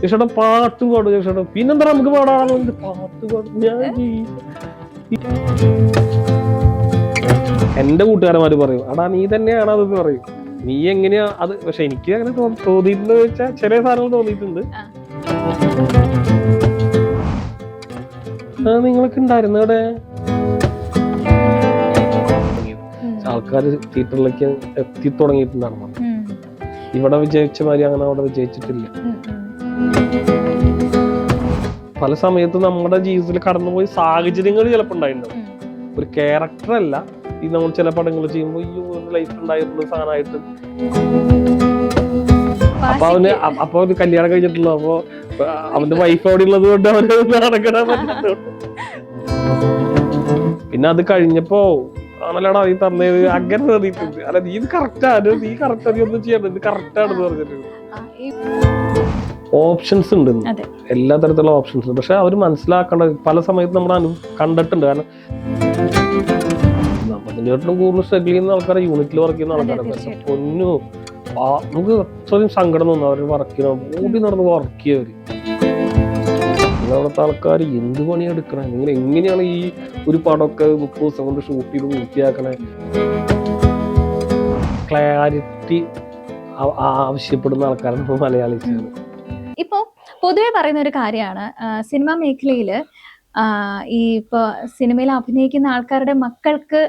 ജക്ഷേട്ടാ പാട്ട് പാടും ജക്ഷേട്ടാ, പിന്നെന്താ നമുക്ക് പാടാണെന്ന് പാട്ട് പാടും. ഞാൻ എന്റെ കൂട്ടുകാരന്മാര് പറയും, അടാ നീ തന്നെയാണ് അതെന്ന് പറയും, നീ എങ്ങനെയാ അത്. പക്ഷെ എനിക്ക് അങ്ങനെ തോന്നിയിട്ടുണ്ടെന്ന് വെച്ചാൽ ചില സാധനങ്ങൾ തോന്നിയിട്ടുണ്ട്. നിങ്ങളൊക്കെ ഉണ്ടായിരുന്നു അവിടെ ആൾക്കാർ തിയേറ്ററിലേക്ക് എത്തി തുടങ്ങിയിട്ടുണ്ടായിരുന്നു. ഇവിടെ വിജയിച്ച മാതിരി അങ്ങനെ അവിടെ വിജയിച്ചിട്ടില്ല. പല സമയത്തും നമ്മുടെ ജീവിതത്തിൽ കടന്നുപോയി സാഹചര്യങ്ങൾ ചിലപ്പോൾ ഉണ്ടായിട്ടുണ്ടാവും. ഒരു ക്യാരക്ടർ അല്ല ഈ നമ്മൾ ചില പടങ്ങൾ ചെയ്യുമ്പോൾ ഈ ലൈഫ് ഉണ്ടായിട്ടുള്ള സാധനമായിട്ട്. അപ്പൊ അവന് കല്യാണം കഴിഞ്ഞിട്ടുള്ളൂ, അപ്പൊ അവന്റെ വൈഫ് അവിടെ ഉള്ളത് കൊണ്ട് അവന് നടക്കാൻ പറ്റുന്നുണ്ട്. പിന്നെ അത് കഴിഞ്ഞപ്പോ ആണല്ലോടാ നീ തന്നത് അങ്ങനെ തോന്നിയിട്ടുണ്ട്. അല്ല നീ ഇത് കറക്റ്റാണ്, നീ കറക്റ്റ് നീ ഒന്നും ചെയ്യണ്ട, ഇത് കറക്റ്റാണെന്ന് പറഞ്ഞിട്ടുണ്ട്. ഓപ്ഷൻസ് ഉണ്ട്, എല്ലാ തരത്തിലുള്ള ഓപ്ഷൻസ് ഉണ്ട്. പക്ഷെ അവര് മനസ്സിലാക്കേണ്ട പല സമയത്ത് നമ്മൾ കണ്ടിട്ടുണ്ട്. കാരണം നമ്മതിനേറ്റവും കൂടുതൽ സ്ട്രഗിൾ ചെയ്യുന്ന ആൾക്കാരെ യൂണിറ്റിൽ വർക്ക് ചെയ്യുന്ന ആൾക്കാരെ പൊന്നു നമുക്ക് അത്രയും സങ്കടം തോന്നും. അവർ വർക്ക് ചെയ്യണം, ഓടി നടന്ന് വർക്ക് ചെയ്യവര്. അവിടുത്തെ ആൾക്കാർ എന്ത് പണിയെടുക്കണേ, നിങ്ങൾ എങ്ങനെയാണ് ഈ ഒരു പടമൊക്കെ 30 ദിവസം കൊണ്ട് ഷൂട്ട് ചെയ്ത് പൂർത്തിയാക്കണേ? ക്ലാരിറ്റി ആവശ്യപ്പെടുന്ന ആൾക്കാരാണ് മലയാളീസാണ്. ഇപ്പൊ പൊതുവെ പറയുന്ന ഒരു കാര്യമാണ് സിനിമാ മേഖലയില് ഈ ഇപ്പൊ സിനിമയിൽ അഭിനയിക്കുന്ന ആൾക്കാരുടെ മക്കൾക്ക്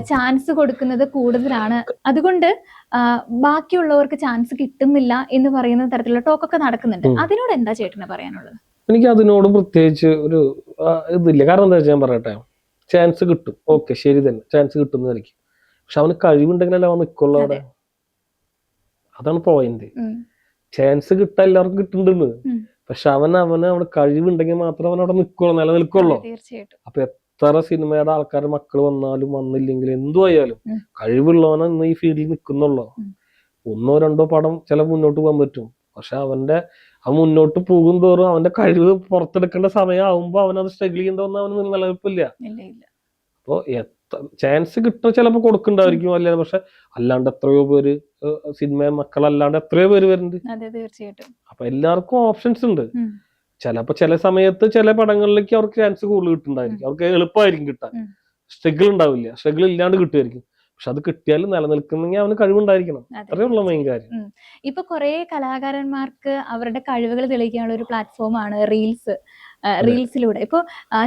ചാൻസ് കൊടുക്കുന്നത് കൂടുതലാണ്, അതുകൊണ്ട് ബാക്കിയുള്ളവർക്ക് ചാൻസ് കിട്ടുന്നില്ല എന്ന് പറയുന്ന തരത്തിലുള്ള ടോക്കൊക്കെ നടക്കുന്നുണ്ട്. അതിനോട് എന്താ ചേട്ടന് പറയാനുള്ളത്? എനിക്ക് അതിനോട് പ്രത്യേകിച്ച് ഒരു ഇതില്ല. കാരണം എന്താ വെച്ചാൽ ഞാൻ പറയട്ടെ, ചാൻസ് കിട്ടും, ഓക്കെ ശരി തന്നെ, ചാൻസ് കിട്ടുന്നതായിരിക്കും. പക്ഷെ അവന് കഴിവുണ്ടെങ്കിലല്ലേ അവൻ നിക്കുള്ളൂ അവിടെ. അതാണ് പോയിന്റ്. ചാൻസ് കിട്ടാൻ എല്ലാവർക്കും കിട്ടുന്നുണ്ടെന്ന്, പക്ഷെ അവന് അവിടെ കഴിവുണ്ടെങ്കിൽ മാത്രം അവൻ അവിടെ നിക്കുള്ളൂ, നിലനിൽക്കുള്ളൂ. അപ്പൊ എത്ര സിനിമയുടെ ആൾക്കാരുടെ മക്കൾ വന്നാലും വന്നില്ലെങ്കിലും എന്തുമായാലും കഴിവുള്ളവനെ ഇന്ന് ഈ ഫീൽഡിൽ നിൽക്കുന്നുള്ളൂ. 1 or 2 പടം ചില മുന്നോട്ട് പോകാൻ പറ്റും, പക്ഷെ അവൻ മുന്നോട്ട് പോകും തോറും അവന്റെ കഴിവ് പുറത്തെടുക്കേണ്ട സമയമാകുമ്പോ അവനത് സ്ട്രഗിൾ ചെയ്യേണ്ടതൊന്നും അവന് നിലനിൽപ്പില്ല. അപ്പൊ ചാൻസ് കിട്ടുന്ന ചിലപ്പോ കൊടുക്കണ്ടായിരിക്കും അല്ല, പക്ഷെ അല്ലാണ്ട് എത്രയോ പേര് സിനിമ മക്കളല്ലാണ്ട് എത്രയോ പേര് വരുന്നുണ്ട്. അപ്പൊ എല്ലാവർക്കും ഓപ്ഷൻസ് ഉണ്ട്. ചില സമയത്ത് ചില പടങ്ങളിലേക്ക് അവർക്ക് ചാൻസ് കൂടുതൽ കിട്ടുന്നുണ്ടായിരിക്കും, അവർക്ക് എളുപ്പമായിരിക്കും കിട്ടാൻ, സ്ട്രഗിൾ ഉണ്ടാവില്ല, സ്ട്രഗിൾ ഇല്ലാണ്ട് കിട്ടുമായിരിക്കും. പക്ഷെ അത് കിട്ടിയാലും നിലനിൽക്കുന്നെങ്കിൽ അവന് കഴിവുണ്ടായിരിക്കണം, അത്രയുള്ള മെയിൻ കാര്യം. ഇപ്പൊ കുറെ കലാകാരന്മാർക്ക് അവരുടെ കഴിവുകൾ തെളിയിക്കാനുള്ള ഒരു പ്ലാറ്റ്ഫോമാണ് റീൽസിലൂടെ. ഇപ്പൊ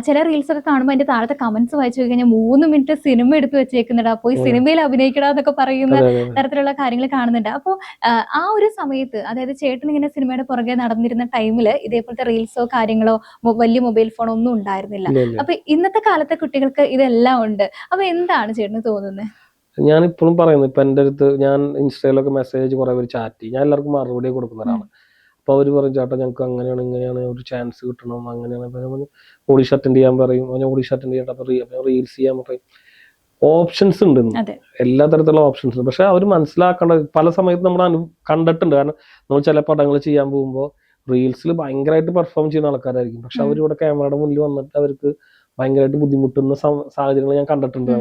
ചില റീൽസ് ഒക്കെ കാണുമ്പോൾ അതിന്റെ താഴത്തെ കമന്റ്സ് വായിച്ചു കഴിഞ്ഞാൽ 3 മിനിറ്റ് സിനിമ എടുത്ത് വെച്ചേക്കുന്നുണ്ടാ, പോയി സിനിമയിൽ അഭിനയിക്കടാ എന്നൊക്കെ പറയുന്ന തരത്തിലുള്ള കാര്യങ്ങൾ കാണുന്നുണ്ട്. അപ്പൊ ആ ഒരു സമയത്ത്, അതായത് ചേട്ടൻ ഇങ്ങനെ സിനിമയുടെ പുറകെ നടന്നിരുന്ന ടൈമില് ഇതേപോലത്തെ റീൽസോ കാര്യങ്ങളോ വലിയ മൊബൈൽ ഫോണോ ഒന്നും ഉണ്ടായിരുന്നില്ല. അപ്പൊ ഇന്നത്തെ കാലത്തെ കുട്ടികൾക്ക് ഇതെല്ലാം ഉണ്ട്. അപ്പൊ എന്താണ് ചേട്ടന് തോന്നുന്നത്? ഞാൻ ഇപ്പോഴും പറയുന്നത്, ഇപ്പൊ എന്റെ അടുത്ത് ഞാൻ ഇൻസ്റ്റയിലൊക്കെ മെസ്സേജ് കുറെ പേര് ചാറ്റ് ചെയ്യും, ഞാൻ എല്ലാവർക്കും മറുപടി കൊടുക്കുന്ന ഒരാളാണ്. അപ്പൊ അവര് പറയും, ചേട്ടാ ഞങ്ങൾക്ക് അങ്ങനെയാണ് ഇങ്ങനെയാണ് ഒരു ചാൻസ് കിട്ടണം, അങ്ങനെയാണ്. ഓഡിഷൻ അറ്റൻഡ് ചെയ്യാൻ പറയും, ഓഡിഷൻ അറ്റൻഡ് ചെയ്യട്ടെ, റീൽസ് ചെയ്യാൻ പറയും. ഓപ്ഷൻസ് ഉണ്ട്, എല്ലാ തരത്തിലുള്ള ഓപ്ഷൻസ് ഉണ്ട്. പക്ഷെ അവർ മനസ്സിലാക്കേണ്ട പല സമയത്ത് നമ്മൾ കണ്ടിട്ടുണ്ട്. കാരണം നമ്മൾ ചില പടങ്ങൾ ചെയ്യാൻ പോകുമ്പോൾ റീൽസിൽ ഭയങ്കരമായിട്ട് പെർഫോം ചെയ്യുന്ന ആൾക്കാരായിരിക്കും, പക്ഷെ അവരിവിടെ ക്യാമറയുടെ മുന്നിൽ വന്നിട്ട് അവർക്ക് ഭയങ്കരമായിട്ട് ബുദ്ധിമുട്ടുന്ന സാഹചര്യങ്ങൾ ഞാൻ കണ്ടിട്ടുണ്ട്.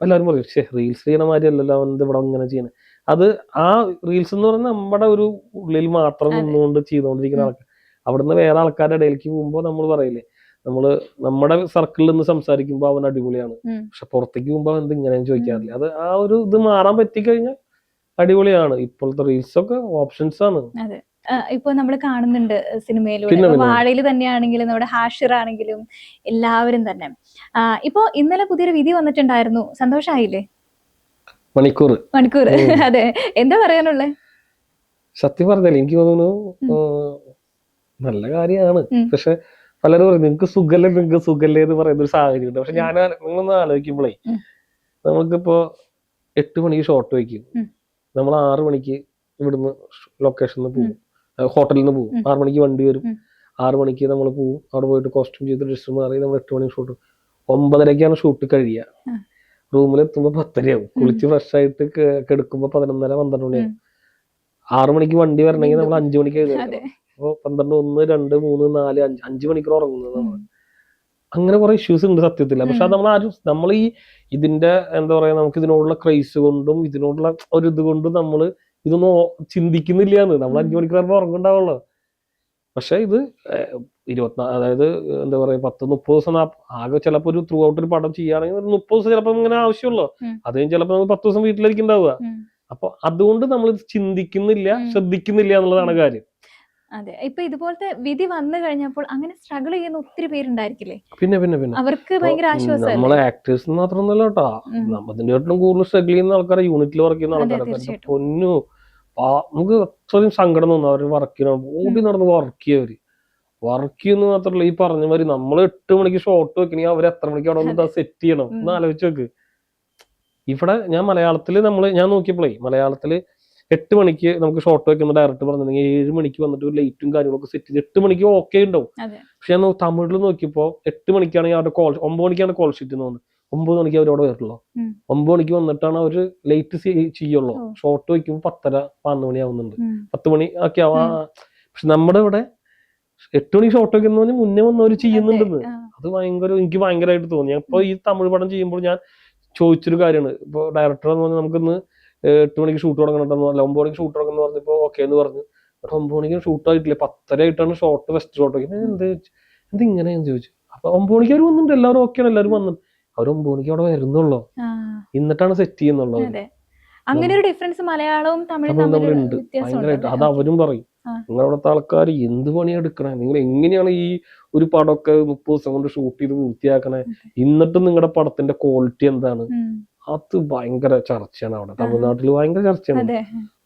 എല്ലാവരും പറയും, പക്ഷേ റീൽസ് ചെയ്യണ മാതിരി അല്ലല്ലോ അവൻ ഇവിടെ ഇങ്ങനെ ചെയ്യണേ. അത് ആ റീൽസ് എന്ന് പറയുന്നത് നമ്മുടെ ഒരു ഉള്ളിൽ മാത്രം നിന്നുകൊണ്ട് ചെയ്തുകൊണ്ടിരിക്കുന്ന ആൾക്കാർ. അവിടുന്ന് വേറെ ആൾക്കാരുടെ ഇടയിലേക്ക് പോകുമ്പോൾ നമ്മൾ പറയില്ലേ, നമ്മുടെ സർക്കിളിൽ നിന്ന് സംസാരിക്കുമ്പോൾ അവൻ അടിപൊളിയാണ്, പക്ഷെ പുറത്തേക്ക് പോകുമ്പോൾ അവൻ ഇങ്ങനെയും ചോദിക്കാറില്ല. അത് ആ ഒരു ഇത് മാറാൻ പറ്റിക്കഴിഞ്ഞാൽ അടിപൊളിയാണ്. ഇപ്പോഴത്തെ റീൽസ് ഒക്കെ ഓപ്ഷൻസ് ആണ്. ഇപ്പൊ നമ്മൾ കാണുന്നുണ്ട് സിനിമയിലൂടെ, വാഴയിൽ തന്നെയാണെങ്കിലും നമ്മുടെ ഹാഷിർ ആണെങ്കിലും എല്ലാവരും തന്നെ. ഇപ്പൊ ഇന്നലെ പുതിയൊരു വിധി വന്നിട്ടുണ്ടായിരുന്നു, സന്തോഷായില്ലേ? മണിക്കൂർ അതെ, എന്താ പറയാനുള്ളത്? സത്യം പറഞ്ഞാൽ എനിക്ക് തോന്നുന്നു നല്ല കാര്യമാണ്. പക്ഷെ പലരും പറയും നിങ്ങൾക്ക് സുഖല്ലേ എന്ന് പറയുന്ന ഒരു സാഹചര്യം ഉണ്ട്. പക്ഷെ ഞാൻ നിങ്ങളൊന്ന് ആലോചിക്കുമ്പോഴേ, നമുക്കിപ്പോ 8 മണിക്ക് ഷോട്ട് വയ്ക്കും, നമ്മൾ 6 മണിക്ക് ഇവിടുന്ന് ലൊക്കേഷനിൽ പോകും, ഹോട്ടലിൽ നിന്ന് പോകും, 6 മണിക്ക് വണ്ടി വരും, 6 മണിക്ക് നമ്മൾ പോകും, അവിടെ പോയിട്ട് കോസ്റ്റ്യൂം ചെയ്ത് ഡ്രസ് മാറി നമ്മൾ 8 മണിക്ക് ഷൂട്ട്, 9:30ക്കാണ് ഷൂട്ട് കഴിയുക. റൂമിലെത്തുമ്പോ 10:30 ആവും, കുളിച്ച് ഫ്രഷ് ആയിട്ട് കിടക്കുമ്പോ 11:30 12 മണിയാവും. 6 മണിക്ക് വണ്ടി വരണമെങ്കിൽ നമ്മൾ 5 മണിക്ക് എഴുന്നേൽക്കണം. അപ്പൊ 12, 1, 2, 3, 4, 5 മണിക്കൂർ ഉറങ്ങുന്നത് നമ്മൾ. അങ്ങനെ കുറെ ഇഷ്യൂസ് ഉണ്ട് സത്യത്തില്ല. പക്ഷെ അത് നമ്മൾ ഇതിന്റെ എന്താ പറയാ, നമുക്ക് ഇതിനോടുള്ള ക്രൈസ് കൊണ്ടും ഇതിനോടുള്ള ഒരു ഇത് കൊണ്ടും നമ്മൾ ഇതൊന്നും ചിന്തിക്കുന്നില്ലാന്ന്. നമ്മൾ 5 മണിക്കൂർ ഉറങ്ങുണ്ടാവുള്ളൂ. പക്ഷെ ഇത് 24, അതായത് എന്താ പറയാ 10-30 ദിവസം ആകെ ചിലപ്പോ ഒരു ത്രൂ ഔട്ട് ഒരു പടം ചെയ്യുകയാണെങ്കിൽ ഒരു 30 ദിവസം ചിലപ്പോൾ ഇങ്ങനെ ആവശ്യമുള്ളൂ. അത് കഴിഞ്ഞ് ചിലപ്പോൾ നമുക്ക് 10 ദിവസം വീട്ടിലായിരിക്കും ഉണ്ടാവുക. അപ്പൊ അതുകൊണ്ട് നമ്മൾ ചിന്തിക്കുന്നില്ല, ശ്രദ്ധിക്കുന്നില്ല എന്നുള്ളതാണ് കാര്യം. അതെ, ഇപ്പൊ ഇതുപോലത്തെ വിധി വന്നു കഴിഞ്ഞപ്പോൾ അങ്ങനെ സ്ട്രഗിൾ ചെയ്യുന്ന ഒത്തിരി പേരുണ്ടായിരിക്കില്ലേ? പിന്നെ അവർക്ക് ഭയങ്കര ആശ്വാസം. നമ്മളെ ആക്ടേഴ്സ് മാത്രമൊന്നുമല്ല കേട്ടോ, അതിന്റെ കൂടുതൽ സ്ട്രഗിൾ ചെയ്യുന്ന ആൾക്കാരെ, യൂണിറ്റിൽ വർക്ക് ചെയ്യുന്ന ആൾക്കാരെ പൊന്നു നമുക്ക് അത്രയും സങ്കടം തോന്നും. അവർ വർക്ക് ചെയ്യണം, ഓടി നടന്ന് വർക്ക് ചെയ്യുന്ന മാത്രമല്ല, ഈ പറഞ്ഞ മാതിരി നമ്മൾ 8 മണിക്ക് ഷോട്ട് വെക്കണമെങ്കിൽ അവർ എത്ര മണിക്ക് അവിടെ വന്നിട്ട് സെറ്റ് ചെയ്യണം എന്ന് ആലോചിച്ച് നോക്ക്. ഇവിടെ ഞാൻ ഞാൻ നോക്കിയപ്പോഴേ മലയാളത്തില് 8 മണിക്ക് നമുക്ക് ഷോട്ട് വെക്കുന്ന ഡയറക്ടർ പറഞ്ഞിട്ടുണ്ടെങ്കിൽ 7 മണിക്ക് വന്നിട്ട് ഒരു ലൈറ്റും കാര്യങ്ങളൊക്കെ സെറ്റ് ചെയ്ത് 8 മണിക്ക് ഓക്കെ ഉണ്ടാവും. പക്ഷെ ഞാൻ തമിഴിൽ നോക്കിയപ്പോ 8 മണിക്കാണെങ്കിൽ അവരുടെ 9 മണിക്കാണ് കോൾ ഷീറ്റ് എന്ന് തോന്നുന്നത്. 9 മണിക്ക് അവരവിടെ വരുള്ളൂ. 9 മണിക്ക് വന്നിട്ടാണ് അവര് ലേറ്റ് ചെയ്യുള്ളൂ. ഷോട്ട് വെക്കുമ്പോൾ 10:30 11 മണി ആവുന്നുണ്ട്, 10 മണി ഒക്കെ ആവാ. പക്ഷെ നമ്മുടെ ഇവിടെ 8 മണിക്ക് ഷോട്ട് വെക്കുന്ന മുന്നേ വന്നവര് ചെയ്യുന്നുണ്ടെന്ന്. അത് എനിക്ക് ഭയങ്കരമായിട്ട് തോന്നി. ഇപ്പൊ ഈ തമിഴ് പടം ചെയ്യുമ്പോൾ ഞാൻ ചോദിച്ചൊരു കാര്യമാണ്. ഇപ്പൊ ഡയറക്ടർ എന്ന് പറഞ്ഞാൽ നമുക്കിന്ന് 8 മണിക്ക് ഷൂട്ട് തുടങ്ങണമെന്ന്, 9 മണിക്ക് ഷൂട്ട് തുടങ്ങുന്ന പറഞ്ഞപ്പോ ഓക്കെ എന്ന് പറഞ്ഞു. 9 മണിക്ക് ഷൂട്ട് ആയിട്ടില്ല, 10:30 ആയിട്ടാണ് ഷോട്ട്, ഫസ്റ്റ് ഷോട്ട് വെക്കുന്നത്. എന്തിങ്ങനെയെന്ന് ചോദിച്ചു. അപ്പൊ 9 മണിക്ക് അവർ വന്നിട്ടുണ്ട്, എല്ലാവരും ഓക്കെയാണ്, എല്ലാവരും വന്നിട്ടുണ്ട്. അവർ 9 മണിക്ക് അവിടെ വരുന്നുള്ളൂ, എന്നിട്ടാണ് സെറ്റ് ചെയ്യുന്നുള്ളത്. അങ്ങനെ ഒരു ഡിഫറൻസ് മലയാളവും തമിഴും തമ്മിലുണ്ട് ഭയങ്കരമായിട്ട്. അത് അവരും പറയും, നിങ്ങളവിടുത്തെ ആൾക്കാർ എന്ത് പണിയാണ് എടുക്കണേ, നിങ്ങൾ എങ്ങനെയാണ് ഈ ഒരു പടമൊക്കെ 30 ദിവസം കൊണ്ട് ഷൂട്ട് ചെയ്ത് പൂർത്തിയാക്കണേ, എന്നിട്ടും നിങ്ങളുടെ പടത്തിന്റെ ക്വാളിറ്റി എന്താണ്? അത് ഭയങ്കര ചർച്ചയാണ് അവിടെ. തമിഴ്നാട്ടിൽ ഭയങ്കര ചർച്ചയാണ്.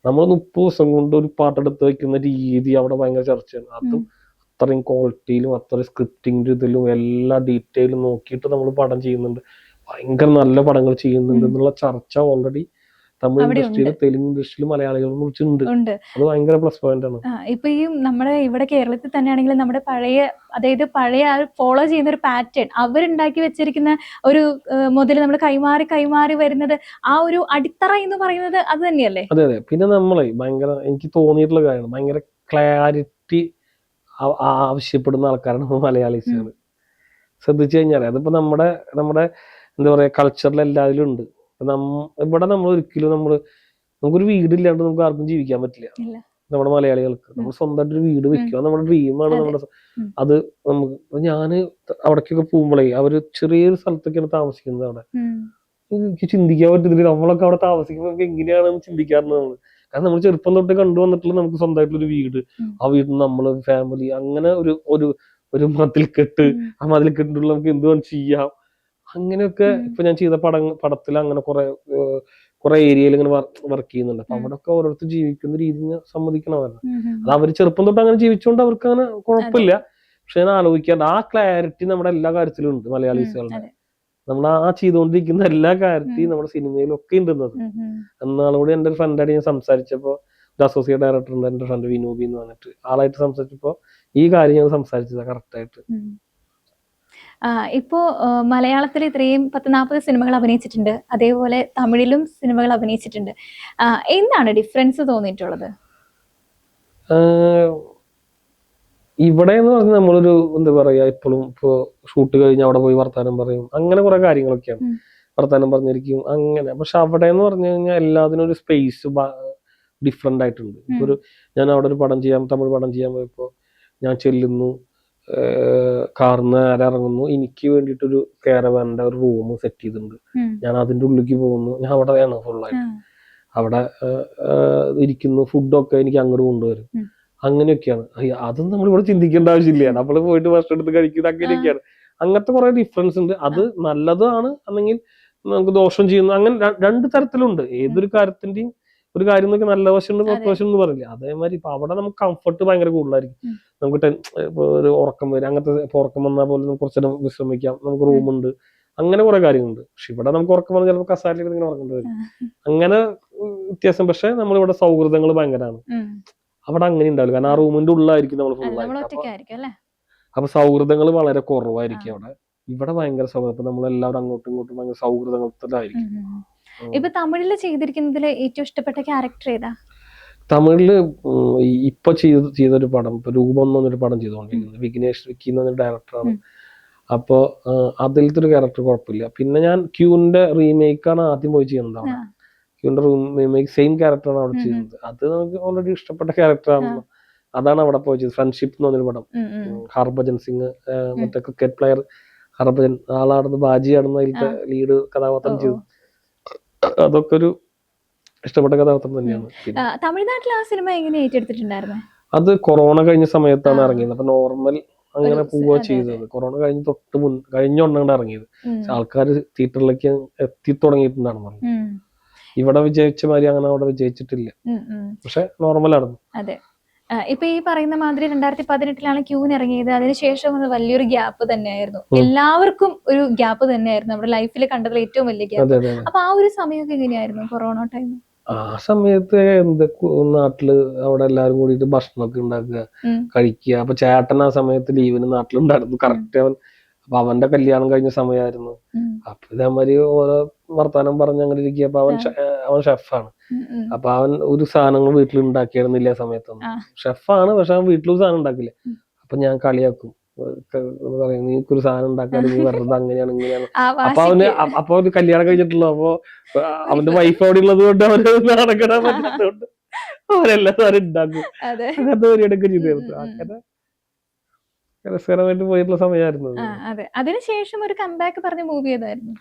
നമ്മൾ 30 ദിവസം കൊണ്ട് ഒരു പാട്ടെടുത്ത് വെക്കുന്ന രീതി അവിടെ ഭയങ്കര ചർച്ചയാണ്. അതും അത്രയും ക്വാളിറ്റിയിലും അത്രയും സ്ക്രിപ്റ്റിംഗ് ഇതിലും എല്ലാ ഡീറ്റെയിലും നോക്കിയിട്ട് നമ്മൾ പടം ചെയ്യുന്നുണ്ട്, ഭയങ്കര നല്ല പടങ്ങൾ ചെയ്യുന്നുണ്ട് എന്നുള്ള ചർച്ച ഓൾറെഡി തമിഴ് ഇൻഡസ്ട്രിയിലും തെലുങ്ക് ഇൻഡസ്ട്രിയിലും മലയാളികളെ കുറിച്ചുണ്ട്. അത് ഭയങ്കര പ്ലസ് പോയിന്റ് ആണ്. ഇപ്പൊ ഈ നമ്മുടെ ഇവിടെ കേരളത്തിൽ തന്നെയാണെങ്കിലും നമ്മുടെ പഴയ ഫോളോ ചെയ്യുന്ന ഒരു പാറ്റേൺ, അവരുണ്ടാക്കി വെച്ചിരിക്കുന്ന ഒരു മുതൽ നമ്മൾ കൈമാറി വരുന്നത്, ആ ഒരു അടിത്തറ എന്ന് പറയുന്നത് അത് തന്നെയല്ലേ? അതെ. പിന്നെ നമ്മളെ ഭയങ്കര എനിക്ക് തോന്നിയിട്ടുള്ള കാര്യമാണ്, ഭയങ്കര ക്ലാരിറ്റി ആവശ്യപ്പെടുന്ന ആൾക്കാരാണ് മലയാളീസുകൾ. ശ്രദ്ധിച്ചു കഴിഞ്ഞാൽ അതിപ്പോ നമ്മുടെ എന്താ പറയാ കൾച്ചറിൽ എല്ലാവരും ഉണ്ട്. ഇവിടെ നമ്മൾ ഒരിക്കലും നമുക്കൊരു വീടില്ലാണ്ട് നമുക്ക് ആർക്കും ജീവിക്കാൻ പറ്റില്ല. നമ്മുടെ മലയാളികൾക്ക് നമ്മൾ സ്വന്തമായിട്ട് ഒരു വീട് വെക്കുക നമ്മുടെ ഡ്രീമാണ്. അത് നമുക്ക് ഞാന് അവിടേക്കൊക്കെ പോകുമ്പോഴേ അവര് ചെറിയൊരു സ്ഥലത്തൊക്കെയാണ് താമസിക്കുന്നത്. അവിടെ എനിക്ക് ചിന്തിക്കാൻ പറ്റുന്നില്ല, നമ്മളൊക്കെ അവിടെ താമസിക്കുമ്പോൾ നമുക്ക് എങ്ങനെയാണെന്ന് ചിന്തിക്കാറുണ്ട് നമ്മള്. കാരണം നമ്മൾ ചെറുപ്പം തൊട്ട് കണ്ടുവന്നിട്ടുള്ള നമുക്ക് സ്വന്തമായിട്ടുള്ളൊരു വീട്, ആ വീട്ടിൽ നമ്മള് ഫാമിലി, അങ്ങനെ ഒരു മതിൽക്കെട്ട്, ആ മതിൽക്കെട്ടിലുള്ള നമുക്ക് എന്തുകൊണ്ട് ചെയ്യാം, അങ്ങനെയൊക്കെ. ഇപ്പൊ ഞാൻ ചെയ്ത പടത്തിൽ അങ്ങനെ കുറെ ഏരിയയിൽ ഇങ്ങനെ വർക്ക് ചെയ്യുന്നുണ്ട്. അപ്പൊ അവിടെ ഒക്കെ ഓരോരുത്തർ ജീവിക്കുന്ന രീതി സമ്മതിക്കണമല്ലോ. അത് അവര് ചെറുപ്പം തൊട്ട് അങ്ങനെ ജീവിച്ചോണ്ട് അവർക്ക് അങ്ങനെ കുഴപ്പമില്ല. പക്ഷെ ഞാൻ ആലോചിക്കാണ്ട് ആ ക്ലാരിറ്റി നമ്മുടെ എല്ലാ കാര്യത്തിലും ഉണ്ട് മലയാളീസുകളുടെ. നമ്മൾ ആ ചെയ്തുകൊണ്ടിരിക്കുന്ന എല്ലാ കാര്യത്തിലും നമ്മുടെ സിനിമയിലും ഒക്കെ ഉണ്ടെന്നത്. എന്നാളുകൂടി എന്റെ ഒരു ഫ്രണ്ടായിട്ട് ഞാൻ സംസാരിച്ചപ്പോ, ഒരു അസോസിയേറ്റ് ഡയറക്ടർ ഉണ്ട് എന്റെ ഫ്രണ്ട് വിനോബി എന്ന് പറഞ്ഞിട്ട്, ആളായിട്ട് സംസാരിച്ചപ്പോ ഈ കാര്യം ഞാൻ സംസാരിച്ചത് കറക്റ്റ് ആയിട്ട്. ഇപ്പോ മലയാളത്തിൽ ഇത്രയും 10-40 സിനിമകൾ അഭിനയിച്ചിട്ടുണ്ട്, അതേപോലെ തമിഴിലും സിനിമകൾ അഭിനയിച്ചിട്ടുണ്ട്. എന്താണ് ഡിഫറൻസ് തോന്നിയിട്ടുള്ളത്? ഇവിടെ എന്ന് പറഞ്ഞാൽ നമ്മളൊരു എന്താ പറയാ, ഇപ്പോഴും ഇപ്പൊ ഷൂട്ട് കഴിഞ്ഞ് അവിടെ പോയി വർത്താനം പറയും, അങ്ങനെ കുറെ കാര്യങ്ങളൊക്കെയാണ്. വർത്താനം പറഞ്ഞിരിക്കും അങ്ങനെ. പക്ഷെ അവിടെ എന്ന് പറഞ്ഞു കഴിഞ്ഞാൽ എല്ലാത്തിനും ഒരു സ്പേസ് ഡിഫറെന്റ് ആയിട്ടുണ്ട്. ഇപ്പൊ ഞാൻ അവിടെ ഒരു തമിഴ് പടം ചെയ്യാൻ പോയപ്പോ ഞാൻ ചെല്ലുന്നു, കാറിന്ന് ഇറങ്ങുന്നു, എനിക്ക് വേണ്ടിയിട്ടൊരു കാരവാന്റെ ഒരു റൂം സെറ്റ് ചെയ്തിട്ടുണ്ട്. ഞാൻ അതിന്റെ ഉള്ളിലേക്ക് പോകുന്നു, ഞാൻ അവിടെയാണ് ഫുള്ളായിട്ട് അവിടെ ഇരിക്കുന്നു, ഫുഡൊക്കെ എനിക്ക് അങ്ങോട്ട് കൊണ്ടുവരും, അങ്ങനെയൊക്കെയാണ്. അതും നമ്മളിവിടെ ചിന്തിക്കേണ്ട ആവശ്യമില്ല, നമ്മൾ പോയിട്ട് ഭക്ഷണം എടുത്ത് കഴിക്കുന്നത് അങ്ങനെയൊക്കെയാണ്. അങ്ങനത്തെ കുറെ ഡിഫറൻസ് ഉണ്ട്. അത് നല്ലതാണ്, അല്ലെങ്കിൽ നമുക്ക് ദോഷം ചെയ്യുന്നു, അങ്ങനെ രണ്ട് തരത്തിലുണ്ട്. ഏതൊരു കാര്യത്തിന്റെയും ഒരു കാര്യം നോക്കി നല്ല വശമുണ്ട് മോശം വശം എന്ന് പറയില്ല, അതേമാതിരി ഇപ്പൊ അവിടെ നമുക്ക് കംഫർട്ട് ഭയങ്കര കൂടുതലായിരിക്കും. നമുക്ക് ഒരു ഉറക്കം വരും, അങ്ങനത്തെ ഉറക്കം വന്നാൽ പോലും നമുക്ക് കുറച്ച് നേരം വിശ്രമിക്കാം, നമുക്ക് റൂമുണ്ട്, അങ്ങനെ കുറെ കാര്യങ്ങളുണ്ട്. പക്ഷെ ഇവിടെ നമുക്ക് ഉറക്കം വന്നാൽ ചിലപ്പോൾ കസാരയിൽ ഇങ്ങനെ ഉറക്കേണ്ടി വരും, അങ്ങനെ വ്യത്യാസം. പക്ഷെ നമ്മളിവിടെ സൗഹൃദങ്ങൾ ഭയങ്കരമാണ്, അവിടെ അങ്ങനെ ഉണ്ടാവില്ല. കാരണം ആ റൂമിന്റെ ഉള്ളിലായിരിക്കും നമ്മൾ ഫുള്ളായിട്ട്. അപ്പൊ സൗഹൃദങ്ങൾ വളരെ കുറവായിരിക്കും അവിടെ. ഇവിടെ ഭയങ്കര സൗഹൃദം, അപ്പൊ നമ്മളെല്ലാവരും അങ്ങോട്ടും ഇങ്ങോട്ടും ഭയങ്കര സൗഹൃദങ്ങളായിരിക്കും. ഇപ്പൊ തമിഴില് ചെയ്തിരിക്കുന്നതിൽ ഏറ്റവും ഇഷ്ടപ്പെട്ട ക്യാരക്ടർ ഏതാ? തമിഴില് ഇപ്പൊ ചെയ്തൊരു പടം, ഇപ്പൊ രൂപം എന്നൊരു പടം ചെയ്തുകൊണ്ടിരിക്കുന്നത്, വിഘ്നേഷ് വിക്കി എന്നൊരു ഡയറക്ടറാണ്. അപ്പൊ അതിലത്തെ ഒരു ക്യാരക്ടർ കുഴപ്പമില്ല. പിന്നെ ഞാൻ ക്യൂന്റെ റീമേക്കാണ് ആദ്യം പോയി ചെയ്യുന്നത്. അവിടെ ക്യൂന്റെ റീമേക്ക് സെയിം ക്യാരക്ടറാണ് അവിടെ ചെയ്യുന്നത്. അത് നമുക്ക് ഓൾറെഡി ഇഷ്ടപ്പെട്ട ക്യാരക്ടറാണല്ലോ. അതാണ് അവിടെ പോയി ചെയ്തത്. ഫ്രണ്ട്ഷിപ്പ് എന്ന് പറഞ്ഞൊരു പടം. ഹർഭജൻ സിംഗ്, മറ്റേ ക്രിക്കറ്റ് പ്ലെയർ ഹർഭജൻ, ആളാടുന്ന് ബാജിയാണെന്ന് അതിലത്തെ ലീഡ് കഥാപാത്രം ചെയ്തു. അതൊക്കെ ഒരു ഇഷ്ടപ്പെട്ട കഥാപാത്രം തന്നെയാണ്. തമിഴ്നാട്ടിൽ ആ സിനിമ എങ്ങനെ ഏറ്റെടുത്തിട്ടുണ്ടായിരുന്നു? അത് കൊറോണ കഴിഞ്ഞ സമയത്താണ് ഇറങ്ങിയത്. അപ്പൊ നോർമൽ അങ്ങനെ പോവുക ചെയ്തത്. കൊറോണ കഴിഞ്ഞ് കഴിഞ്ഞ ഒന്നുകൊണ്ട് ഇറങ്ങിയത്. ആൾക്കാർ തിയേറ്ററിലേക്ക് എത്തി തുടങ്ങിയിട്ടുണ്ടാണെന്ന് പറഞ്ഞു. ഇവിടെ വിജയിച്ച മാതിരി അങ്ങനെ അവിടെ വിജയിച്ചിട്ടില്ല, പക്ഷെ നോർമലായിരുന്നു. അതെ, ഇപ്പൊ ഈ പറയുന്ന മാതിരി 2018 ക്യൂന് ഇറങ്ങിയത്. അതിനുശേഷം വലിയൊരു ഗ്യാപ്പ് തന്നെയായിരുന്നു, എല്ലാവർക്കും ഒരു ഗ്യാപ്പ് തന്നെയായിരുന്നു. നമ്മുടെ ലൈഫിൽ കണ്ടതിൽ ഏറ്റവും വലിയ ഗ്യാപ്പ്. അപ്പൊ ആ ഒരു സമയമൊക്കെ എങ്ങനെയായിരുന്നു കൊറോണ ടൈം? ആ സമയത്ത് നാട്ടില് അവിടെ എല്ലാരും കൂടിയിട്ട് ഭക്ഷണമൊക്കെ ഉണ്ടാക്കുക, കഴിക്കുക. അപ്പൊ ചേട്ടൻ ആ സമയത്ത് ലീവിന് നാട്ടിലുണ്ടായിരുന്നു. കറക്റ്റ് അപ്പൊ അവന്റെ കല്യാണം കഴിഞ്ഞ സമയമായിരുന്നു. അപ്പൊ ഇതേമാതിരി ഓരോ വർത്താനം പറഞ്ഞ് അങ്ങനെ ഇരിക്കുക. അപ്പൊ അവൻ ഷെഫാണ്. അപ്പൊ അവൻ ഒരു സാധനങ്ങൾ വീട്ടിൽ ഉണ്ടാക്കിയിരുന്നില്ല ആ സമയത്തൊന്നും. ഷെഫാണ്, പക്ഷെ അവൻ വീട്ടിലൊരു സാധനം ഉണ്ടാക്കില്ല. അപ്പൊ ഞാൻ കളിയാക്കും, പറയും നീക്കൊരു സാധനം ഉണ്ടാക്കാതെ നീ വെറുതെ അങ്ങനെയാണ് ഇങ്ങനെയാണ്. അപ്പൊ അവന് കല്യാണം കഴിഞ്ഞിട്ടുള്ളൂ. അപ്പൊ അവന്റെ വൈഫ് അവിടെ ഉള്ളത് കൊണ്ട് അവന് നടക്കിടാൻ പറ്റാത്തതുകൊണ്ട് അവരെല്ലാ സാധനം ഉണ്ടാക്കും. അങ്ങനത്തെ പരിപാടിയൊക്കെ ചെയ്തിരുന്നു. അങ്ങനെ രസകരമായിട്ട് പോയിട്ടുള്ള സമയമായിരുന്നു. അതിനുശേഷം ഒരു കംബാക്ക് പറഞ്ഞ മൂവി ഏതായിരുന്നു?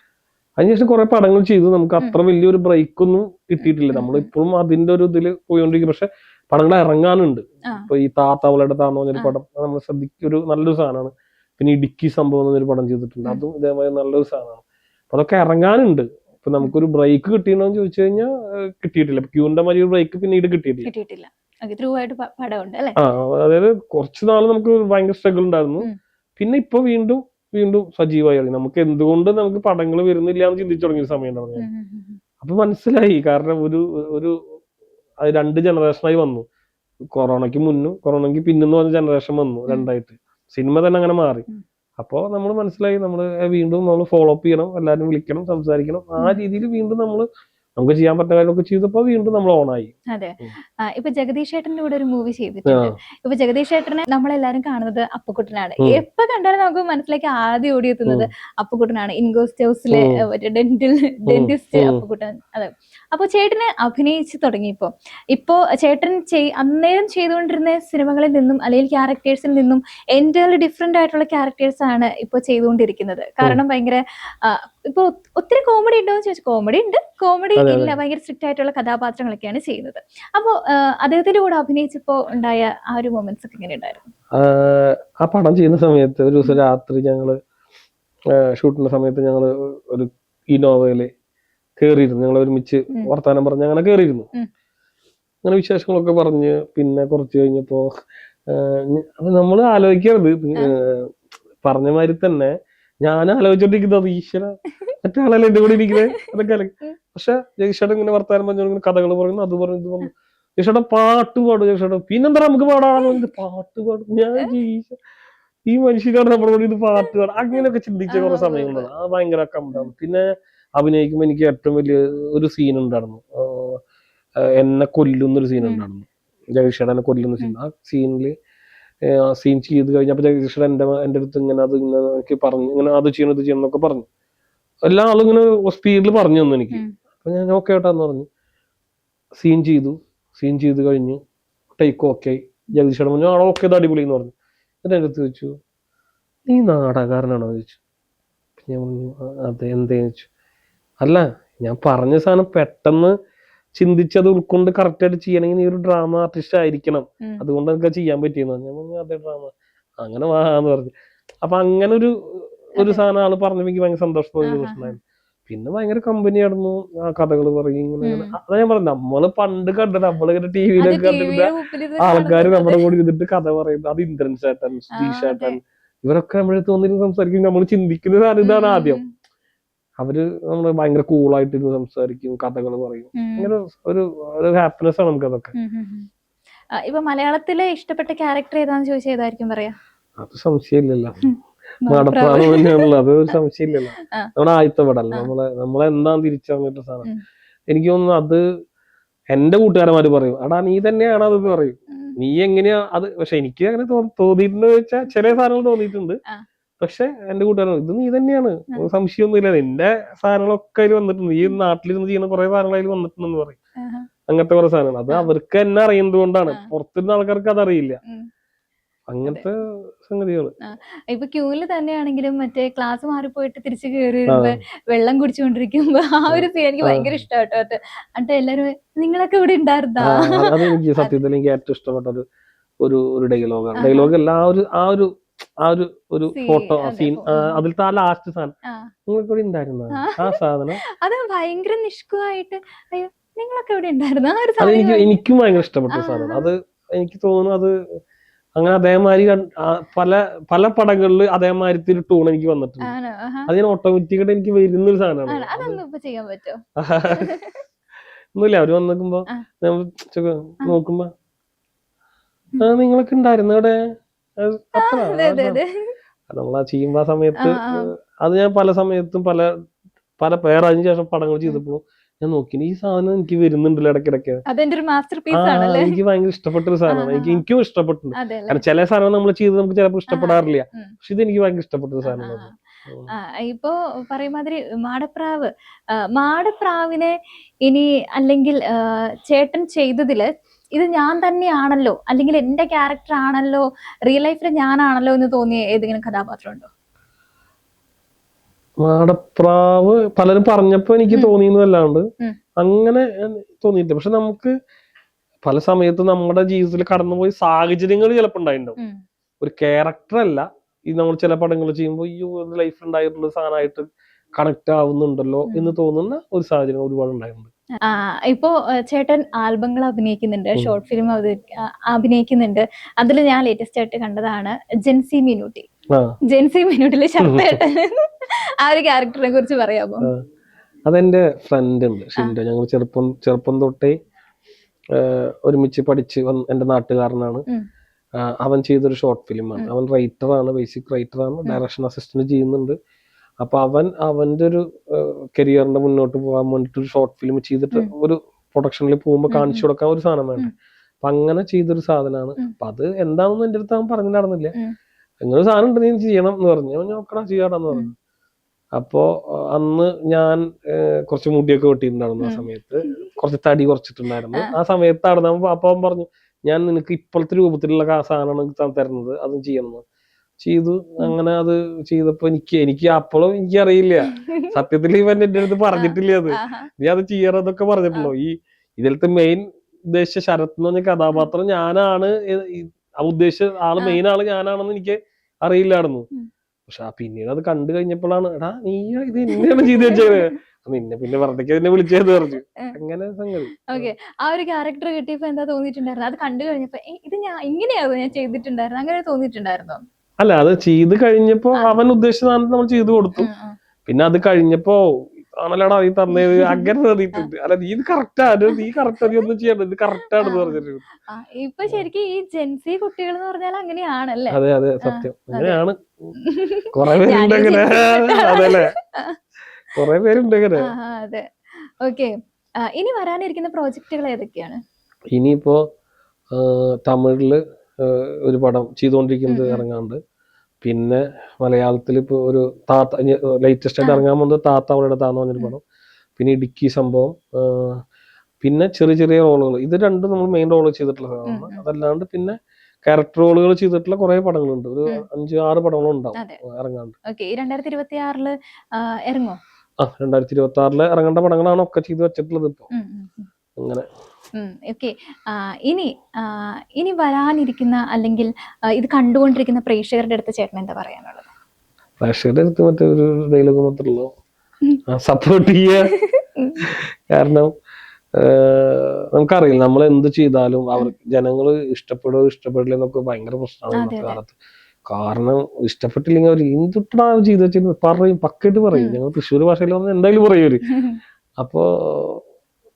അതിനുശേഷം കുറെ പടങ്ങൾ ചെയ്തു. നമുക്ക് അത്ര വലിയൊരു ബ്രേക്ക് ഒന്നും കിട്ടിയിട്ടില്ല. നമ്മളിപ്പോഴും അതിന്റെ ഒരു ഇതില് പോയിക്കൊണ്ടിരിക്കും. പക്ഷെ പടങ്ങൾ ഇറങ്ങാനുണ്ട്. ഇപ്പൊ ഈ താത്തവളുടെ താന്ന് പറഞ്ഞൊരു പടം നമ്മൾ ശ്രദ്ധിക്കൊരു നല്ലൊരു സാധനമാണ്. പിന്നെ ഇടുക്കി സംഭവം എന്നൊരു പടം ചെയ്തിട്ടുണ്ട്. അതും ഇതേമാതിരി നല്ലൊരു സാധനമാണ്. അപ്പൊ അതൊക്കെ ഇറങ്ങാനുണ്ട്. ഇപ്പൊ നമുക്കൊരു ബ്രേക്ക് കിട്ടിയെന്ന് ചോദിച്ചു കഴിഞ്ഞാൽ കിട്ടിയിട്ടില്ല. ക്യൂന്റെ മാതിരി ഒരു ബ്രേക്ക് പിന്നീട് കിട്ടിയിട്ടില്ല. അതായത് കുറച്ചു നാള് നമുക്ക് ഭയങ്കര സ്ട്രഗിൾ ഉണ്ടായിരുന്നു. പിന്നെ ഇപ്പൊ വീണ്ടും സജീവമായി. നമുക്ക് എന്തുകൊണ്ട് നമുക്ക് പടങ്ങൾ വരുന്നില്ല എന്ന് ചിന്തിച്ചു തുടങ്ങിയ സമയം ഉണ്ടായിരുന്നു. അപ്പൊ മനസ്സിലായി, കാരണം ഒരു 2 ജനറേഷനായി വന്നു. കൊറോണയ്ക്ക് മുന്നും കൊറോണയ്ക്ക് പിന്നെന്ന് പറഞ്ഞ ജനറേഷൻ വന്നു. രണ്ടായിട്ട് സിനിമ തന്നെ അങ്ങനെ മാറി. അപ്പോ നമ്മൾ മനസ്സിലായി, വീണ്ടും നമ്മൾ ഫോളോ അപ്പ് ചെയ്യണം, എല്ലാരും വിളിക്കണം, സംസാരിക്കണം. ആ രീതിയിൽ വീണ്ടും നമുക്ക് ചെയ്യാൻ പറ്റുന്ന കാര്യമൊക്കെ ചെയ്തപ്പോ വീണ്ടും നമ്മൾ ഓണായി. അതെ, ഇപ്പൊ ജഗദീഷ് ചേട്ടന്റെ കൂടെ ഒരു മൂവി ചെയ്തിട്ടുണ്ട്. ഇപ്പൊ ജഗദീഷ് ചേട്ടനെ നമ്മളെല്ലാരും കാണുന്നത് അപ്പുക്കുട്ടനാണ്. എപ്പൊ കണ്ടാലും നമുക്ക് മനസ്സിലേക്ക് ആദ്യം ഓടിയെത്തുന്നത് അപ്പുക്കുട്ടനാണ്. ഇൻഗോസ്റ്റ് ഹൗസിലെ ഡെന്റിസ്റ്റ് അപ്പുക്കുട്ടൻ. അതെ, അപ്പൊ ചേട്ടന് അഭിനയിച്ച് തുടങ്ങിയപ്പോ ഇപ്പോ ചേട്ടൻ അന്നേരം ചെയ്തുകൊണ്ടിരുന്ന സിനിമകളിൽ നിന്നും അല്ലെങ്കിൽ ക്യാരക്ടേഴ്സിൽ നിന്നും എൻറ്റയർലി ഡിഫറെന്റ് ആയിട്ടുള്ള ക്യാരക്ടേഴ്സ് ആണ് ഇപ്പൊ ചെയ്തുകൊണ്ടിരിക്കുന്നത്. കാരണം ഭയങ്കര ഇപ്പൊ ഒത്തിരി കോമഡി ഉണ്ടോ എന്ന് ചോദിച്ചാൽ കോമഡി ഇല്ല, ഭയങ്കര സ്ട്രിക്റ്റ് ആയിട്ടുള്ള കഥാപാത്രങ്ങളൊക്കെയാണ് ചെയ്യുന്നത്. അപ്പോ അദ്ദേഹത്തിന്റെ കൂടെ അഭിനയിച്ചപ്പോ ഉണ്ടായ ആ ഒരു മൊമെന്റ്സ് ഒക്കെ എങ്ങനെ ഉണ്ടായിരുന്നു? ആ പടം ചെയ്യുന്ന സമയത്ത് ഒരു ദിവസം രാത്രി ഞങ്ങള് ഷൂട്ടിന്റെ സമയത്ത് ഞങ്ങള് ഒരു ഇന്നോവയില് കേറിയിരുന്നു. ഞങ്ങൾ ഒരുമിച്ച് വർത്താനം പറഞ്ഞ് അങ്ങനെ കേറിയിരുന്നു. അങ്ങനെ വിശേഷങ്ങളൊക്കെ പറഞ്ഞ് പിന്നെ കുറച്ച് കഴിഞ്ഞപ്പോ നമ്മള് ആലോചിക്കരുത്, പറഞ്ഞ മാതിരി തന്നെ ഞാൻ ആലോചിച്ചോണ്ടിരിക്കുന്നത് ഈശ്വര മറ്റേ ആളല്ലേ എന്റെ കൂടെ ഇരിക്കുന്നത് അതൊക്കെ അലക്ക്. പക്ഷെ ജഗീഷേട്ടൻ ഇങ്ങനെ വർത്താനം പറഞ്ഞു, കഥകൾ പറയുന്നു, അത് പറഞ്ഞു, ഇത് പറഞ്ഞു. ജഗീഷേട്ടൻ പാട്ട് പാടും. ജഗീഷേട്ടൻ പിന്നെന്താ നമുക്ക് പാടാണെന്ന് പാട്ട് പാടും. ഞാൻ ഈ മനുഷ്യനാണ് നമ്മുടെ കൂടെ ഇത് പാട്ട് പാടും. അങ്ങനെയൊക്കെ ചിന്തിച്ച കുറെ സമയങ്ങളുണ്ട്. അത് ഭയങ്കര കമ്പാണ്. പിന്നെ അഭിനയിക്കുമ്പോ എനിക്ക് ഏറ്റവും വലിയ ഒരു സീൻ ഉണ്ടായിരുന്നു, എന്നെ കൊല്ലുന്നൊരു സീൻ ഉണ്ടായിരുന്നു. ജഗീഷേട്ടനെ കൊല്ലുന്ന സീൻ. ആ സീൻ ചെയ്ത് കഴിഞ്ഞപ്പോ ജഗദീഷ് എന്റെ അടുത്ത് ഇങ്ങനെ അത് ഇങ്ങനെ എനിക്ക് പറഞ്ഞു, ഇങ്ങനെ അത് ചെയ്യണം ഇത് ചെയ്യണം എന്നൊക്കെ പറഞ്ഞു. എല്ലാ ആളും ഇങ്ങനെ സ്പീഡിൽ പറഞ്ഞു തന്നു എനിക്ക്. അപ്പൊ ഞാൻ ഓക്കെ ഏട്ടാന്ന് പറഞ്ഞു. സീൻ ചെയ്ത് കഴിഞ്ഞ് ടേക്ക് ഓക്കെ. ജഗദീഷ് പറഞ്ഞു ആളെ ഓക്കെ ഇത് അടിപൊളി എന്ന് പറഞ്ഞു. എന്നിട്ട് എൻ്റെ അടുത്ത് ചോദിച്ചു, നീ നാടകക്കാരനാണോ ചോദിച്ചു. ഞാൻ പറഞ്ഞു അതെ, എന്തേന്ന് ചോദിച്ചു. അല്ല, ഞാൻ പറഞ്ഞ സാധനം പെട്ടെന്ന് ചിന്തിച്ചത് ഉൾക്കൊണ്ട് കറക്റ്റ് ആയിട്ട് ചെയ്യണമെങ്കിൽ നീ ഒരു ഡ്രാമ ആർട്ടിസ്റ്റ് ആയിരിക്കണം, അതുകൊണ്ട് എനിക്ക് ചെയ്യാൻ പറ്റിയെന്ന് പറഞ്ഞു. ഞാൻ പറഞ്ഞു അതെ ഡ്രാമ, അങ്ങനെ വാന്ന് പറഞ്ഞു. അപ്പൊ അങ്ങനെ ഒരു സാധനം ആള് പറഞ്ഞപ്പോ എനിക്ക് ഭയങ്കര സന്തോഷമായിരുന്നു. പിന്നെ ഭയങ്കര കമ്പനി ആയിരുന്നു, ആ കഥകൾ പറയും ഇങ്ങനെ. അതാ ഞാൻ പറഞ്ഞു, നമ്മള് പണ്ട് കണ്ടത് നമ്മളിങ്ങനെ ടി വിയിലൊക്കെ കണ്ടിരുന്ന ആൾക്കാര് നമ്മുടെ കൂടെ ഇരുന്നിട്ട് കഥ പറയുന്നത്, അത് ഇന്ദ്രൻ ചേട്ടൻ, ശ്രീഷ് ചേട്ടൻ, ഇവരൊക്കെ നമ്മളെ തോന്നിട്ട് സംസാരിക്കും. നമ്മൾ ചിന്തിക്കുന്ന സാധനം ഇതാണ് ആദ്യം. അവര് നമ്മള് ഭയങ്കര കൂളായിട്ട് ഇരുന്ന് സംസാരിക്കും, കഥകൾ പറയും. അങ്ങനെ ഒരു ഹാപ്പിനെസ് ആണ് നമുക്ക് അതൊക്കെ. ഇപ്പൊ മലയാളത്തിലെ ഇഷ്ടപ്പെട്ട ക്യാരക്ടർ ഏതാന്ന് ചോദിച്ചാൽ ഏതായിരിക്കും പറയാ? അത് സംശയമില്ലല്ലോ, നടപ്പാണ് തന്നെയാണല്ലോ, അത് ഒരു സംശയമില്ലല്ലോ. നമ്മുടെ ആദ്യത്തെ പടല്ല, നമ്മളെന്താന്ന് തിരിച്ചറിഞ്ഞിട്ട് സാധനം. എനിക്ക് തോന്നുന്നു അത് എന്റെ കൂട്ടുകാരന്മാര് പറയും, എടാ നീ തന്നെയാണ് അതെന്ന് പറയും, നീ എങ്ങനെയാ അത്. പക്ഷെ എനിക്ക് അങ്ങനെ തോന്നിയിട്ടുണ്ട് വെച്ചാൽ ചില സാധനങ്ങൾ തോന്നിയിട്ടുണ്ട്. പക്ഷെ എന്റെ കൂട്ടുകാരൻ ഇത് നീ തന്നെയാണ്, സംശയമൊന്നുമില്ല, നിന്റെ സാധനങ്ങളൊക്കെ അതിൽ വന്നിട്ടുണ്ട്, ഈ നാട്ടിലിരുന്ന് ചെയ്യുന്ന കുറെ സാധനങ്ങൾ അതിൽ വന്നിട്ടുണ്ടെന്ന് പറയും. അങ്ങനത്തെ കുറെ സാധനങ്ങൾ. അത് അവർക്ക് തന്നെ അറിയുന്നത് കൊണ്ടാണ്, പുറത്തുനിന്ന് ആൾക്കാർക്ക് അതറിയില്ല. അങ്ങനത്തെ സംഗതികള്. ഇപ്പൊ ക്യൂവില് തന്നെയാണെങ്കിലും മറ്റേ ക്ലാസ് മാറിപ്പോയിട്ട് തിരിച്ചു കയറി വരുമ്പോ വെള്ളം കുടിച്ചുകൊണ്ടിരിക്കുമ്പോ ആ ഒരു സീൻ എനിക്ക് ഭയങ്കര ഇഷ്ടമാട്ടോ. അത് എന്നിട്ട് എല്ലാരും നിങ്ങളൊക്കെ ഇവിടെ ഉണ്ടായിരുന്നാ? അതെനിക്ക് സത്യത്തിൽ എനിക്ക് ഏറ്റവും ഇഷ്ടപ്പെട്ട ഒരു ഡയലോഗാണ്. ഡയലോഗ് അല്ല, ഒരു ഫോട്ടോ സീൻ, അതിലത്തെ ആ ലാസ്റ്റ് സാധനം, നിങ്ങൾക്ക് ഇവിടെ ഉണ്ടായിരുന്ന ആ സാധനം, അത് ഭയങ്കര നിഷ്കുവായിട്ട് അയ്യോ നിങ്ങളൊക്കെ ഇവിടെ ഉണ്ടായിരുന്ന ആ ഒരു അത് എനിക്കും ഭയങ്കര ഇഷ്ടപ്പെട്ട സാധനം. അത് എനിക്ക് തോന്നുന്നു അത് അങ്ങനെ അതേമാതിരി പല പടങ്ങളില് അതേമാതിരത്തെ ഒരു ടൂൺ എനിക്ക് വന്നിട്ടുണ്ട്. അത് ഞാൻ ഓട്ടോമാറ്റിക്കായിട്ട് എനിക്ക് വരുന്നൊരു സാധനമാണ്. ഒന്നുമില്ല, അവര് വന്നിക്കുമ്പോ നോക്കുമ്പോ നിങ്ങളൊക്കെ ഉണ്ടായിരുന്നു ഇവിടെ, നമ്മളാ ചെയ്യുമ്പോ ആ സമയത്ത് അത് ഞാൻ പല സമയത്തും പല പേര് അതിന് ശേഷം പടങ്ങൾ ചെയ്തപ്പോഴും ഞാൻ നോക്കി ഈ സാധനം എനിക്ക് വരുന്നുണ്ടല്ലോ ഇടയ്ക്കിടയ്ക്ക്. എനിക്ക് ഭയങ്കര ഇഷ്ടപ്പെട്ടൊരു സാധനമാണ്. എനിക്കും ഇഷ്ടപ്പെട്ടിട്ടുണ്ട്. കാരണം ചില സാധനം നമ്മൾ ചെയ്ത് നമുക്ക് ചിലപ്പോൾ ഇഷ്ടപ്പെടാറില്ല, പക്ഷെ ഇത് എനിക്ക് ഭയങ്കര ഇഷ്ടപ്പെട്ടൊരു സാധനമാണ്. ഇപ്പോ പറയുമാതിരി മാടപ്രാവിനെ ഇനി അല്ലെങ്കിൽ ചേട്ടൻ ചെയ്തതില് ഇത് ഞാൻ തന്നെയാണല്ലോ, അല്ലെങ്കിൽ എന്റെ ക്യാരക്ടർ ആണല്ലോ, റിയൽ ലൈഫിൽ ഞാനാണല്ലോ എന്ന് തോന്നിയ ഏതെങ്കിലും കഥാപാത്രം ഉണ്ടോ? മാടപ്രാവ് പലരും പറഞ്ഞപ്പോ എനിക്ക് തോന്നിയെന്നല്ലാണ്ട് അങ്ങനെ തോന്നിയിട്ടില്ല. പക്ഷെ നമുക്ക് പല സമയത്തും നമ്മുടെ ജീവിതത്തിൽ കടന്നുപോയി സാഹചര്യങ്ങൾ ചിലപ്പോൾ ഉണ്ടായിട്ടുണ്ടാവും. ഒരു ക്യാരക്ടർ അല്ല, ഈ നമ്മൾ ചില പടങ്ങൾ ചെയ്യുമ്പോൾ ഈ ലൈഫിൽ ഉണ്ടായിട്ടുള്ള സാധനമായിട്ട് കണക്ട് ആവുന്നുണ്ടല്ലോ എന്ന് തോന്നുന്ന ഒരു സാഹചര്യം ഒരുപാട് ഉണ്ടായിട്ടുണ്ട്. ഇപ്പോ ചേട്ടൻ ആൽബങ്ങൾ അഭിനയിക്കുന്നുണ്ട്, ഷോർട്ട് ഫിലിം അഭിനയിക്കുന്നുണ്ട്. അതിൽ ഞാൻ ലേറ്റസ്റ്റ് ആയിട്ട് കണ്ടതാണ് ജെൻസി മിനൂട്ടി. ജെൻസി മിനൂട്ടിലെ ശരത്തേട്ടൻ, ആ ഒരു ക്യാരക്ടറിനെ കുറിച്ച് പറയാമോ? അതെന്റെ ഫ്രണ്ട് ഉണ്ട് ഷിൻഡോ. ഞങ്ങൾ ചെറുപ്പം തൊട്ടേ ഒരുമിച്ച് പഠിച്ച് എന്റെ നാട്ടുകാരനാണ്. അവൻ ചെയ്തൊരു ഷോർട്ട് ഫിലിമാണ്. അവൻ റൈറ്ററാണ്, ബേസിക് റൈറ്ററാണ്, ഡയറക്ഷൻ അസിസ്റ്റന്റ് ചെയ്യുന്നുണ്ട്. അപ്പൊ അവന്റെ ഒരു കരിയറിന്റെ മുന്നോട്ട് പോകാൻ വേണ്ടിട്ട് ഒരു ഷോർട്ട് ഫിലിം ചെയ്തിട്ട് ഒരു പ്രൊഡക്ഷനിൽ പോകുമ്പോൾ കാണിച്ചു കൊടുക്കാൻ ഒരു സാധനം വേണ്ട. അപ്പൊ അങ്ങനെ ചെയ്തൊരു സാധനമാണ്. അപ്പൊ അത് എന്താണെന്ന് എന്റെ അടുത്ത് അവൻ പറഞ്ഞിട്ടുണ്ടായിരുന്നില്ല. അങ്ങനെ സാധനം ഉണ്ട്, നീ ചെയ്യണം എന്ന് പറഞ്ഞു. ഞാൻ നോക്കണം, ചെയ്യാടാന്ന് പറഞ്ഞു. അപ്പോ അന്ന് ഞാൻ കുറച്ച് മുടിയൊക്കെ വെട്ടിയിട്ടുണ്ടായിരുന്നു. ആ സമയത്ത് കുറച്ച് തടി കുറച്ചിട്ടുണ്ടായിരുന്നു. ആ സമയത്താണ് അപ്പൊ അവൻ പറഞ്ഞു, ഞാൻ നിനക്ക് ഇപ്പോഴത്തെ രൂപത്തിലുള്ള സാധനമാണ് തരുന്നത്, അതും ചെയ്യണം. ചെയ്തു. അങ്ങനെ അത് ചെയ്തപ്പോ എനിക്ക് അപ്പോഴും എനിക്കറിയില്ല, സത്യത്തിൽ ഇവൻ എന്റെ അടുത്ത് പറഞ്ഞിട്ടില്ല അത് നീ അത് ചെയ്യണമെന്നൊക്കെ പറഞ്ഞിട്ടുള്ളൂ. ഇതിലത്തെ മെയിൻ ഉദ്ദേശിച്ച ശരത് എന്ന് പറഞ്ഞ കഥാപാത്രം ഞാനാണ്, ഉദ്ദേശിച്ച ആള് മെയിൻ ആള് ഞാനാണെന്ന് എനിക്ക് അറിയില്ലായിരുന്നു. പക്ഷെ പിന്നീട് അത് കണ്ടു കഴിഞ്ഞപ്പോഴാണ്, എടാ നീ ഇത് എന്നെയാണ് ചെയ്ത് വെച്ചത്, നിന്നെ പിന്നെ വെറുതെ എന്നെ വിളിച്ചത് പറഞ്ഞു. അങ്ങനെ സംഗതി. ആ ഒരു ക്യാരക്ടർ കിട്ടിയപ്പോ എന്താ തോന്നിയിട്ടുണ്ടായിരുന്നു? അത് കണ്ടു കഴിഞ്ഞപ്പോ ഇത് ഞാൻ ഇങ്ങനെയായിരുന്നു ഞാൻ ചെയ്തിട്ടുണ്ടായിരുന്നു, അങ്ങനെ തോന്നിയിട്ടുണ്ടായിരുന്നോ? അല്ല, അത് ചെയ്ത് കഴിഞ്ഞപ്പോ അവൻ ഉദ്ദേശിച്ച നമ്മൾ ചെയ്തു കൊടുത്തു. പിന്നെ അത് കഴിഞ്ഞപ്പോ ആണല്ലോടാ നീ തന്നത്, അങ്ങനെ തോന്നിയിട്ടുണ്ട്. അല്ല നീ ഇത് കറക്റ്റാണ്, നീ കറക്റ്റ് നീ ഒന്നും ചെയ്യണ്ട, ഇത് കറക്റ്റാണെന്ന് പറഞ്ഞിട്ടുണ്ട്. ഇപ്പൊ ശരിക്കും ഈ ജെൻസി കുട്ടികൾ എന്ന് പറഞ്ഞാൽ അങ്ങനെയാണല്ലേ? അതെ അതെ, സത്യം അങ്ങനെയാണ്. കൊറേ പേരുണ്ട് അങ്ങനെ. അതെല്ലേ, കൊറേ പേരുണ്ട് അങ്ങനെ. അതെ. ഓക്കെ, ഇനി വരാനിരിക്കുന്ന പ്രോജക്റ്റുകൾ ഏതൊക്കെയാണ്? ഇനിയിപ്പോ തമിഴില് ഒരു പടം ചെയ്തുകൊണ്ടിരിക്കുന്നത് ഇറങ്ങാണ്ട്. പിന്നെ മലയാളത്തിൽ ഇപ്പൊ ഒരു താത്ത ലേറ്റസ്റ്റ് ആയിട്ട് ഇറങ്ങാൻ പോകുന്നത് താത്ത അവളുടെ താന്ന് പറഞ്ഞൊരു പടം. പിന്നെ ഇടുക്കി സംഭവം. പിന്നെ ചെറിയ ചെറിയ റോളുകൾ, ഇത് രണ്ടും നമ്മൾ മെയിൻ റോൾ ചെയ്തിട്ടുള്ള സാധനമാണ്. അതല്ലാണ്ട് പിന്നെ ക്യാരക്ടർ റോളുകൾ ചെയ്തിട്ടുള്ള കുറെ പടങ്ങളുണ്ട്. ഒരു 5-6 പടങ്ങളുണ്ടാവും ഇറങ്ങാണ്ട്. 2026 ഇറങ്ങോ? 2026 ഇറങ്ങേണ്ട പടങ്ങളാണ് ഒക്കെ ചെയ്ത് വെച്ചിട്ടുള്ളത് ഇപ്പൊ. അങ്ങനെ. ഇനി വരാനിരിക്കുന്ന അല്ലെങ്കിൽ ഇത് കണ്ടുകൊണ്ടിരിക്കുന്ന പ്രേക്ഷകരുടെ അടുത്ത് ചേട്ടൻ എന്താ പറയാനുള്ളത്? പ്രേക്ഷകരുടെ അടുത്ത് മറ്റേ ഒരു ഡയലോഗ് മാത്രമല്ലോ, സപ്പോർട്ട് ചെയ്യുക. കാരണം നമുക്കറിയില്ല, നമ്മൾ എന്ത് ചെയ്താലും അവർ ജനങ്ങള് ഇഷ്ടപ്പെടില്ല എന്നൊക്കെ ഭയങ്കര പ്രശ്നമാണ് ഇന്നത്തെ കാലത്ത്. കാരണം ഇഷ്ടപ്പെട്ടില്ലെങ്കിൽ അവർ എന്തിട്ടാ ചെയ്ത് വെച്ചാൽ പറയും, പക്കയിട്ട് പറയും. ഞങ്ങൾ തൃശ്ശൂർ ഭാഷയിൽ വന്ന് എന്തായാലും പറയൂര്. അപ്പോ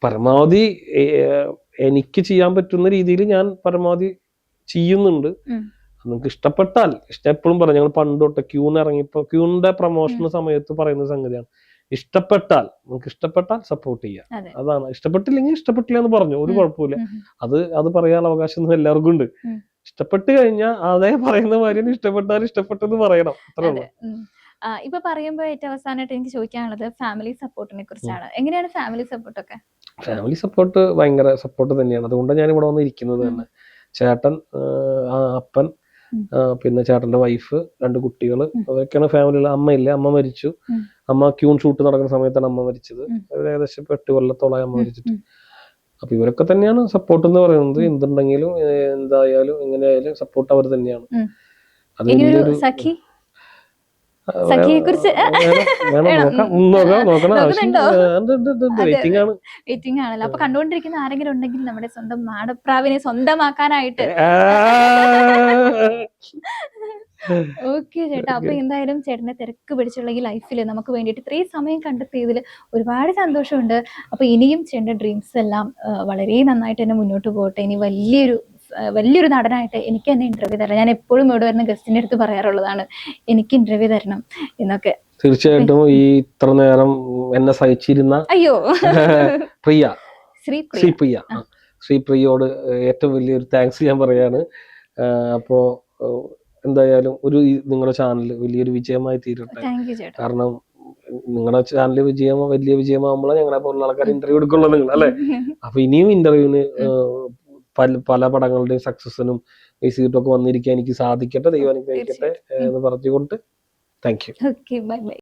പരമാവധി എനിക്ക് ചെയ്യാൻ പറ്റുന്ന രീതിയിൽ ഞാൻ പരമാവധി ചെയ്യുന്നുണ്ട്. നിങ്ങൾക്ക് ഇഷ്ടപ്പെട്ടാൽ, എപ്പോഴും പറയാം, ഞങ്ങൾ പണ്ട് തൊട്ട് ക്യൂന് ഇറങ്ങിയപ്പോ ക്യൂന്റെ പ്രൊമോഷൻ സമയത്ത് പറയുന്ന സംഗതിയാണ്, ഇഷ്ടപ്പെട്ടാൽ നിങ്ങൾക്ക് ഇഷ്ടപ്പെട്ടാൽ സപ്പോർട്ട് ചെയ്യാം. അതാണ്. ഇഷ്ടപ്പെട്ടില്ലെങ്കിൽ ഇഷ്ടപ്പെട്ടില്ല എന്ന് പറഞ്ഞു, ഒരു കുഴപ്പമില്ല. അത് പറയാനുള്ള അവകാശം എല്ലാവർക്കും ഉണ്ട്. ഇഷ്ടപ്പെട്ട് കഴിഞ്ഞാൽ അതേ പറയുന്ന മാതിരി ഇഷ്ടപ്പെട്ടാൽ ഇഷ്ടപ്പെട്ടെന്ന് പറയണം, അത്രേ ഉള്ളൂ. ഇപ്പൊ പറയുമ്പോ ഏറ്റവും അവസാനമായിട്ട് എനിക്ക് ചോദിക്കാനുള്ളത് ഫാമിലി സപ്പോർട്ടിനെ കുറിച്ചാണ്. എങ്ങനെയാണ് ഫാമിലി സപ്പോർട്ടൊക്കെ? ഫാമിലി സപ്പോർട്ട് ഭയങ്കര സപ്പോർട്ട് തന്നെയാണ്. അതുകൊണ്ടാണ് ഞാൻ ഇവിടെ വന്ന് ഇരിക്കുന്നത് തന്നെ. ചേട്ടൻ, അപ്പൻ, പിന്നെ ചേട്ടന്റെ വൈഫ്, 2 കുട്ടികൾ, അതൊക്കെയാണ് ഫാമിലിയിൽ. അമ്മയില്ല, അമ്മ മരിച്ചു. അമ്മ ക്യൂൺ ഷൂട്ട് നടക്കുന്ന സമയത്താണ് അമ്മ മരിച്ചത്. ഏകദേശം 8 കൊല്ലത്തോളമായി അമ്മ മരിച്ചിട്ട്. അപ്പൊ ഇവരൊക്കെ തന്നെയാണ് സപ്പോർട്ട് എന്ന് പറയുന്നത്. എന്തുണ്ടെങ്കിലും എന്തായാലും എങ്ങനെയായാലും സപ്പോർട്ട് അവർ തന്നെയാണ്. അത് വലിയൊരു വെയിറ്റിംഗ് ആണ്. വെയിറ്റിംഗ് ആണല്ലോ. അപ്പൊ കണ്ടുകൊണ്ടിരിക്കുന്ന ആരെങ്കിലും ഉണ്ടെങ്കിൽ നമ്മുടെ സ്വന്തം മാടപ്രാവിനെ സ്വന്തമാക്കാനായിട്ട്. ഓക്കെ ചേട്ടാ, അപ്പൊ എന്തായാലും ചേട്ടന്റെ തിരക്ക് പിടിച്ചുള്ള ഈ ലൈഫിൽ നമുക്ക് വേണ്ടിയിട്ട് ഇത്രയും സമയം കണ്ടെത്തിയതിൽ ഒരുപാട് സന്തോഷമുണ്ട്. അപ്പൊ ഇനിയും ചേട്ടന്റെ ഡ്രീംസ് എല്ലാം വളരെ നന്നായിട്ട് തന്നെ മുന്നോട്ട് പോകട്ടെ. ഇനി വലിയൊരു നടനായിട്ട് എനിക്ക് തന്നെ ഇന്റർവ്യൂ തരണം. ഞാൻ എപ്പോഴും ഇവിടെ വരുന്ന ഗസ്റ്റിന്റെ അടുത്ത് പറയാറുള്ളതാണ്, എനിക്ക് ഇന്റർവ്യൂ തരണം എന്നൊക്കെ. തീർച്ചയായിട്ടും. ഈ ഇത്ര നേരം എന്നെ സഹിച്ചിരുന്ന പ്രിയ, ശ്രീപ്രിയോട് ഏറ്റവും വലിയൊരു താങ്ക്സ് ഞാൻ പറയാണ്. അപ്പോ എന്തായാലും നിങ്ങളുടെ ചാനൽ വലിയൊരു വിജയമായി തീരട്ടെ. കാരണം നിങ്ങളുടെ ചാനൽ വലിയ വിജയമാകുമ്പോഴാണ് ഞങ്ങളെ പോലുള്ള ആൾക്കാർ ഇന്റർവ്യൂ എടുക്കുള്ളൂ നിങ്ങൾ, അല്ലെ? അപ്പൊ ഇനിയും ഇന്റർവ്യൂവിന് പല പടങ്ങളുടെയും സക്സസിനും ഒക്കെ വന്നിരിക്കാൻ എനിക്ക് സാധിക്കട്ടെ, ദൈവം അനുഗ്രഹിക്കട്ടെ എന്ന് പറഞ്ഞുകൊണ്ട് താങ്ക് യു.